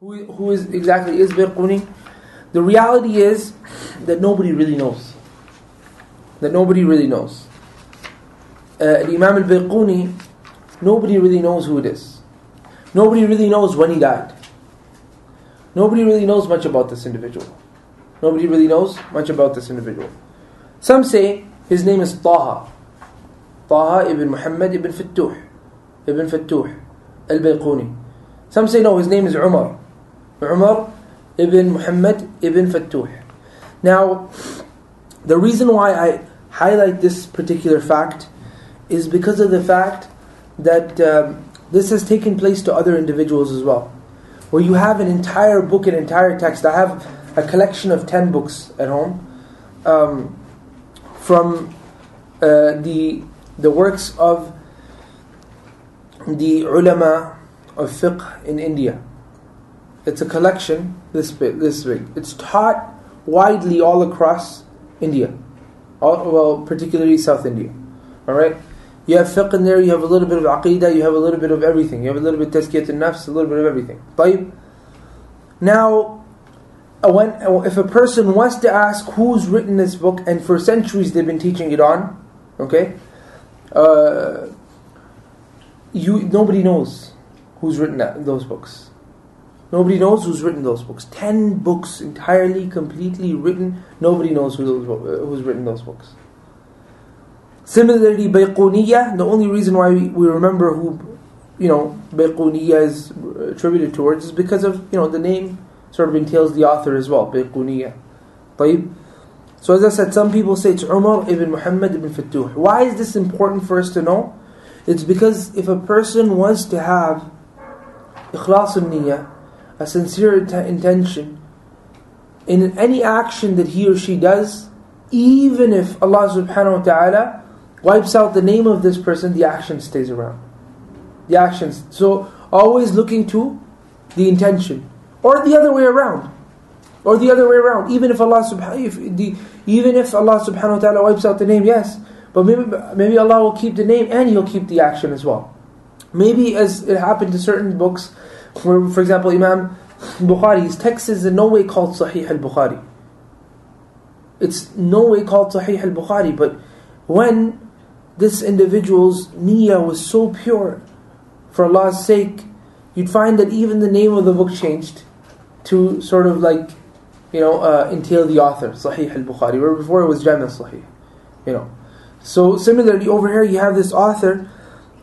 Who is exactly is Baiquni? The reality is that nobody really knows. Imam al-Baiquni, nobody really knows who it is. Nobody really knows when he died. Nobody really knows much about this individual. Some say his name is Taha ibn Muhammad ibn Fattuh al-Baiquni. Some say no, his name is Umar ibn Muhammad ibn Fattuh. Now, the reason why I highlight this particular fact is because of the fact that this has taken place to other individuals as well, where you have an entire book, an entire text. I have a collection of 10 books at home from the works of the ulama of fiqh in India. It's a collection this big. It's taught widely all across India, particularly South India. All right, you have fiqh in there. You have a little bit of aqidah. You have a little bit of everything. You have a little bit of tazkiyat al-nafs, a little bit of everything. طيب. Now, if a person wants to ask who's written this book, and for centuries they've been teaching it on, okay, nobody knows who's written those books. 10 books entirely, completely written. Nobody knows who's written those books. Similarly, Baiquniya, the only reason why we remember who Baiquniya is attributed towards is because of the name sort of entails the author as well, Baiquniya. طيب. So as I said, some people say it's Umar ibn Muhammad ibn Fattuh. Why is this important for us to know? It's because if a person was to have Ikhlaas al-Niyyah, a sincere intention in any action that he or she does, even if Allah subhanahu wa ta'ala wipes out the name of this person, the action stays around. So always looking to the intention, or the other way around. Even if Allah subhanahu wa ta'ala wipes out the name, yes, but maybe Allah will keep the name and He'll keep the action as well. Maybe as it happened to certain books, where, for example, Imam Bukhari's text is in no way called Sahih al-Bukhari. It's no way called Sahih al-Bukhari, but when this individual's niyyah was so pure for Allah's sake, you'd find that even the name of the book changed to sort of like, entail the author, Sahih al-Bukhari, where before it was Jami' al-Sahih. So similarly, over here you have this author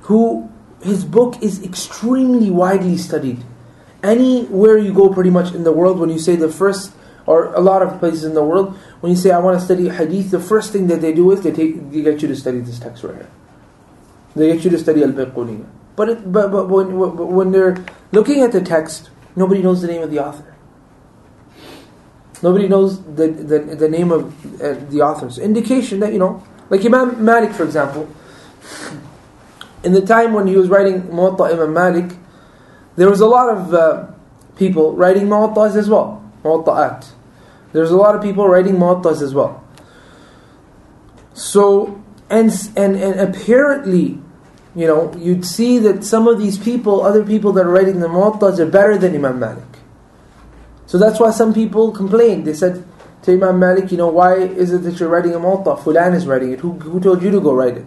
who his book is extremely widely studied. Anywhere you go pretty much in the world, when you say the first, or a lot of places in the world, when you say I want to study hadith, the first thing that they do is they get you to study this text right here. They get you to study Al-Baiquni. But when they're looking at the text, nobody knows the name of the author. Nobody knows the name of the authors. Indication that, like Imam Malik, for example, in the time when he was writing Muwatta Imam Malik, there was a lot of people writing Muwattas as well. Muwatta'at. There's a lot of people writing Muwattas as well. So, and apparently, you'd see that some of these people, other people that are writing the Muwattas, are better than Imam Malik. So that's why some people complained. They said to Imam Malik, why is it that you're writing a Muwatta? Fulan is writing it. Who told you to go write it?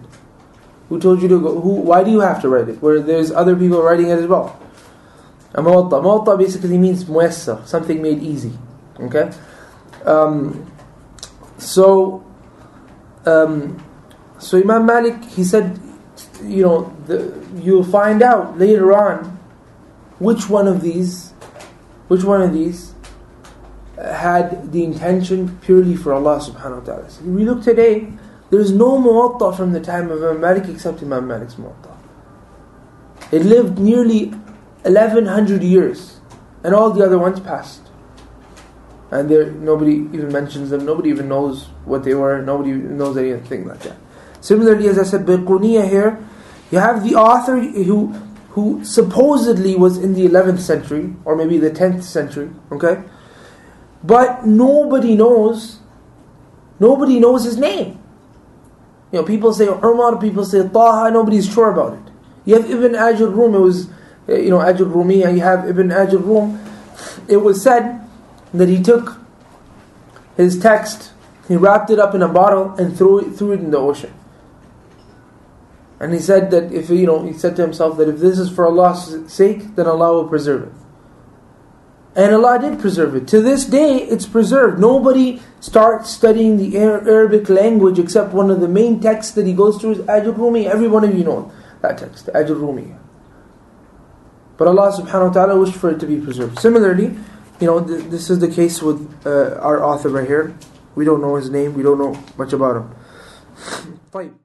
Who told you to go? Why do you have to write it? Where there's other people writing it as well. A Muwatta. Muwatta basically means muyassar, something made easy. Okay? So Imam Malik, he said, you'll find out later on which one of these had the intention purely for Allah subhanahu wa ta'ala. So we look today, there's no Muwatta from the time of Imam Malik except Imam Malik's Muwatta. It lived nearly 1100 years, and all the other ones passed. And nobody even mentions them, nobody even knows what they were, nobody even knows anything like that. Similarly, as I said, Baiquniya here, you have the author who supposedly was in the 11th century, or maybe the 10th century, okay? But nobody knows his name. People say Umar, people say Taha, nobody's sure about it. You have Ibn Ajur Rum, it was Ajur Rumiya, you have Ibn Ajur Rum, it was said that he took his text, he wrapped it up in a bottle and threw it in the ocean. And he said that he said to himself that if this is for Allah's sake, then Allah will preserve it. And Allah did preserve it. To this day, it's preserved. Nobody starts studying the Arabic language except one of the main texts that he goes through is Al-Rumi. Every one of you know that text, Al-Rumi. But Allah subhanahu wa ta'ala wished for it to be preserved. Similarly, this is the case with our author right here. We don't know his name, we don't know much about him. Fine.